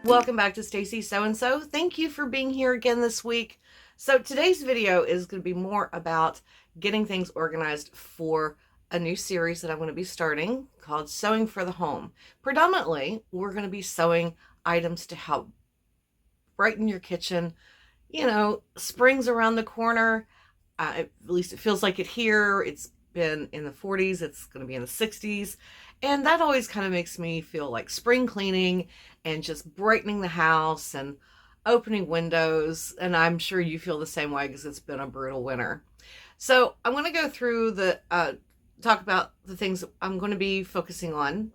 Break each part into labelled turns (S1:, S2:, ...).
S1: Welcome back to Stacy So-and-So. Thank you for being here again this week. So today's video is going to be more about getting things organized for a new series that I'm going to be starting called Sewing for the Home. Predominantly, we're going to be sewing items to help brighten your kitchen. You know, spring's around the corner. At least it feels like it here. It's been in the 40s. It's going to be in the 60s. And that always kind of makes me feel like spring cleaning and just brightening the house and opening windows. And I'm sure you feel the same way because it's been a brutal winter. So I'm going to go through talk about the things I'm going to be focusing on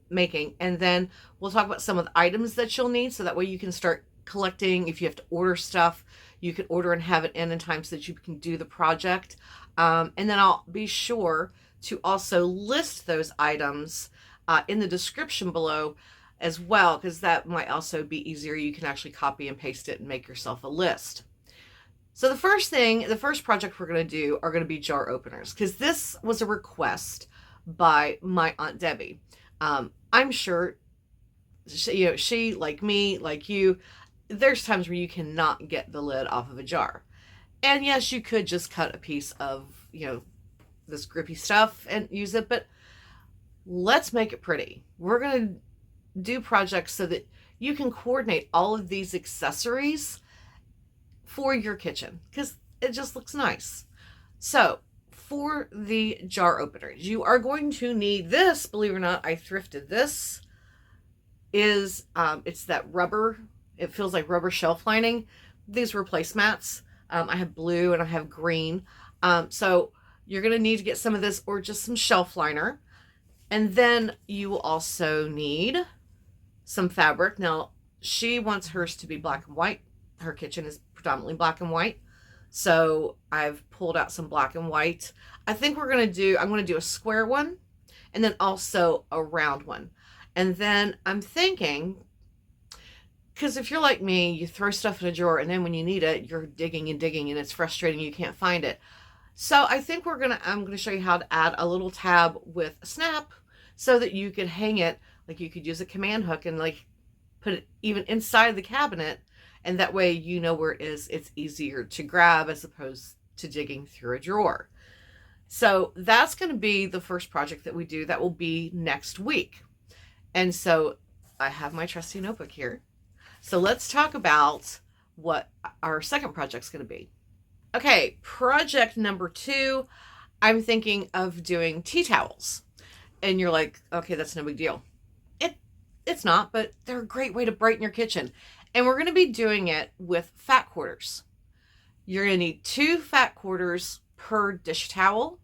S1: making. And then we'll talk about some of the items that you'll need so that way you can start collecting. If you have to order stuff, you can order and have it in time so that you can do the project. And then I'll be sure to also list those items in the description below as well, because that might also be easier. You can actually copy and paste it and make yourself a list. So the first project we're going to do are going to be jar openers, because this was a request by my Aunt Debbie. I'm sure she, like me, like you, there's times where you cannot get the lid off of a jar. And yes, you could just cut a piece of, this grippy stuff and use it, but let's make it pretty. We're going to do projects so that you can coordinate all of these accessories for your kitchen because it just looks nice. So for the jar openers, you are going to need this. Believe it or not, I thrifted this. It's that rubber. It feels like rubber shelf lining. These were placemats. I have blue and I have green. So you're going to need to get some of this or just some shelf liner. And then you will also need some fabric. Now, she wants hers to be black and white. Her kitchen is predominantly black and white. So I've pulled out some black and white. I think I'm going to do a square one and then also a round one. And then I'm thinking, because if you're like me, you throw stuff in a drawer and then when you need it, you're digging and digging and it's frustrating. You can't find it. So I think I'm going to show you how to add a little tab with a snap so that you could hang it. Like you could use a command hook and like put it even inside the cabinet. And that way, you know where it is. It's easier to grab as opposed to digging through a drawer. So that's going to be the first project that we do. That will be next week. And so I have my trusty notebook here. So let's talk about what our second project is going to be. Okay, project number 2, I'm thinking of doing tea towels. And you're like, okay, that's no big deal. It's not, but they're a great way to brighten your kitchen. And we're going to be doing it with fat quarters. You're going to need 2 fat quarters per dish towel.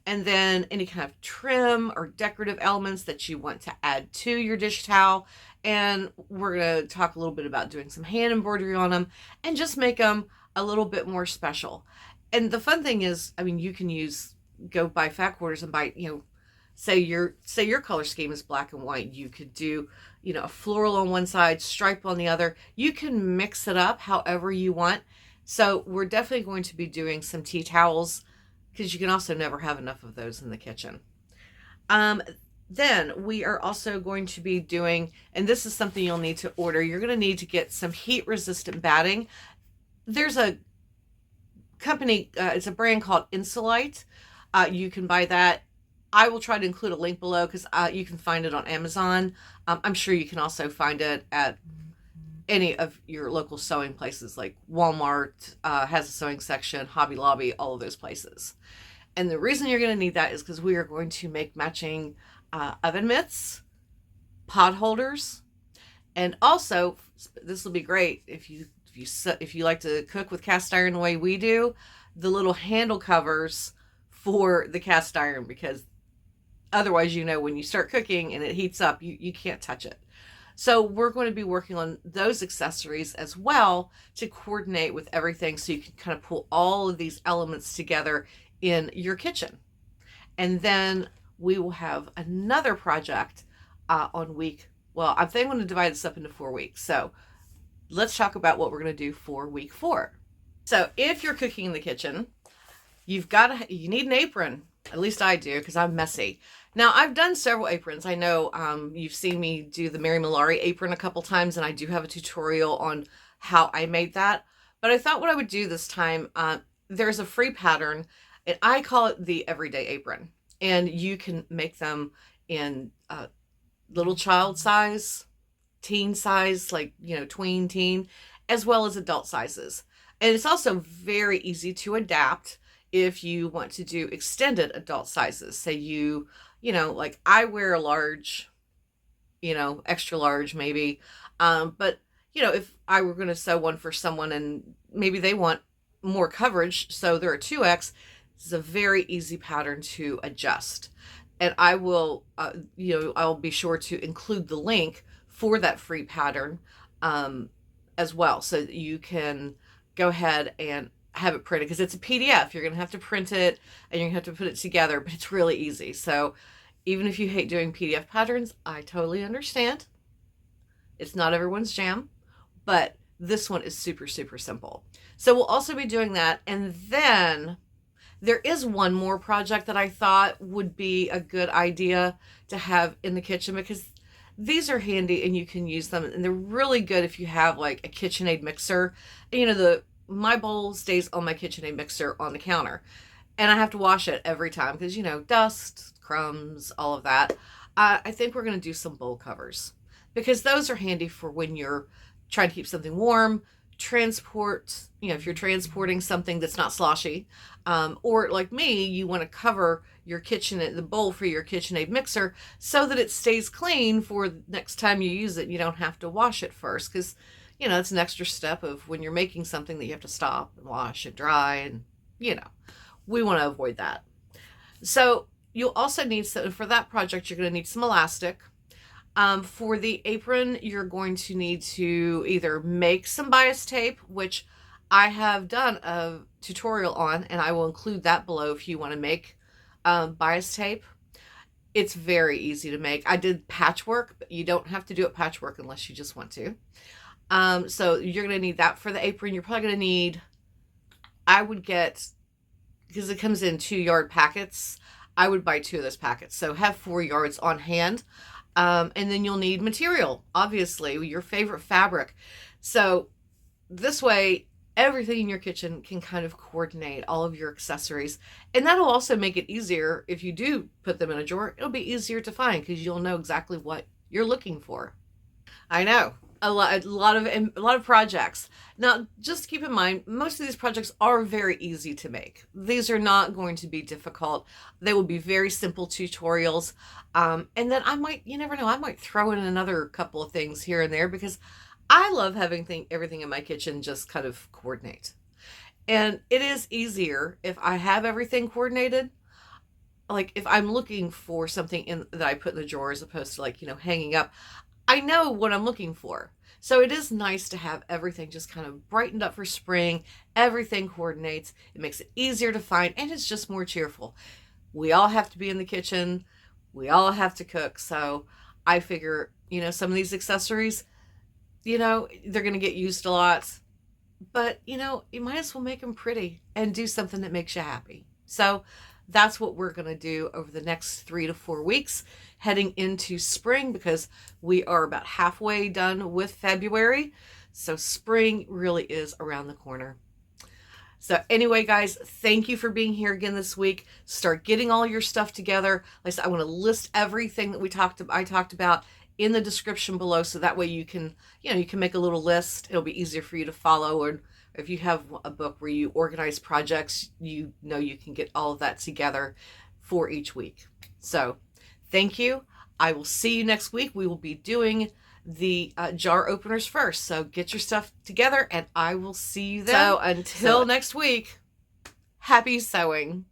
S1: And then any kind of trim or decorative elements that you want to add to your dish towel. And we're going to talk a little bit about doing some hand embroidery on them and just make them a little bit more special. And the fun thing is, I mean, you can go buy fat quarters and buy, say your color scheme is black and white. You could do, a floral on one side, stripe on the other. You can mix it up however you want. So we're definitely going to be doing some tea towels because you can also never have enough of those in the kitchen. Then we are also going to be doing, and this is something you'll need to order. You're going to need to get some heat resistant batting. There's a company, it's a brand called Insulite. You can buy that. I will try to include a link below because you can find it on Amazon. I'm sure you can also find it at any of your local sewing places like Walmart has a sewing section, Hobby Lobby, all of those places. And the reason you're going to need that is because we are going to make matching oven mitts, pot holders, and also this will be great if you like to cook with cast iron the way we do, the little handle covers for the cast iron, because otherwise, when you start cooking and it heats up, you can't touch it. So we're going to be working on those accessories as well to coordinate with everything so you can kind of pull all of these elements together in your kitchen. And then we will have another project I think I'm going to divide this up into 4 weeks. So let's talk about what we're going to do for week 4. So if you're cooking in the kitchen, you need an apron. At least I do, because I'm messy. Now, I've done several aprons. I know you've seen me do the Mary Malari apron a couple times, and I do have a tutorial on how I made that. But I thought what I would do this time, there's a free pattern, and I call it the Everyday Apron. And you can make them in little child size, teen size, like, tween, teen, as well as adult sizes. And it's also very easy to adapt if you want to do extended adult sizes. Say like I wear a large, extra large maybe. But, if I were going to sew one for someone and maybe they want more coverage, so they're a 2X, this is a very easy pattern to adjust. And I will, I'll be sure to include the link for that free pattern as well, so that you can go ahead and have it printed, because it's a PDF. You're going to have to print it and you're going to have to put it together, but it's really easy. So even if you hate doing PDF patterns, I totally understand. It's not everyone's jam, but this one is super, super simple. So we'll also be doing that. And then there is one more project that I thought would be a good idea to have in the kitchen, because these are handy and you can use them, and they're really good if you have like a KitchenAid mixer. My bowl stays on my KitchenAid mixer on the counter, and I have to wash it every time because, dust, crumbs, all of that. I think we're going to do some bowl covers, because those are handy for when you're trying to keep something warm, transport, if you're transporting something that's not sloshy, or like me, you want to cover your the bowl for your KitchenAid mixer so that it stays clean for next time you use it. You don't have to wash it first, because it's an extra step of when you're making something that you have to stop and wash and dry, and we want to avoid that. So you'll also need for that project, you're going to need some elastic. For the apron, you're going to need to either make some bias tape, which I have done a tutorial on, and I will include that below if you want to make bias tape. It's very easy to make. I did patchwork, but you don't have to do it patchwork unless you just want to. So you're going to need that for the apron. You're probably going to need, I would get, because it comes in 2-yard packets, I would buy 2 of those packets. So have 4 yards on hand. And then you'll need material, obviously, your favorite fabric. So this way, everything in your kitchen can kind of coordinate all of your accessories. And that'll also make it easier if you do put them in a drawer. It'll be easier to find because you'll know exactly what you're looking for. I know. A lot of projects. Now, just keep in mind, most of these projects are very easy to make. These are not going to be difficult. They will be very simple tutorials. And then you never know, I might throw in another couple of things here and there, because I love having everything in my kitchen just kind of coordinate. And it is easier if I have everything coordinated. Like if I'm looking for something that I put in the drawer, as opposed to hanging up, I know what I'm looking for. So it is nice to have everything just kind of brightened up for spring. Everything coordinates. It makes it easier to find, and it's just more cheerful. We all have to be in the kitchen. We all have to cook. So I figure, some of these accessories, they're going to get used a lot. But, you might as well make them pretty and do something that makes you happy. So that's what we're going to do over the next 3 to 4 weeks heading into spring, because we are about halfway done with February. So spring really is around the corner. So anyway, guys, thank you for being here again this week. Start getting all your stuff together. Like I said, I want to list everything that I talked about in the description below, so that way you can make a little list. It'll be easier for you to follow, or if you have a book where you organize projects, you can get all of that together for each week. So thank you. I will see you next week. We will be doing the jar openers first. So get your stuff together, and I will see you then. So until next week, happy sewing.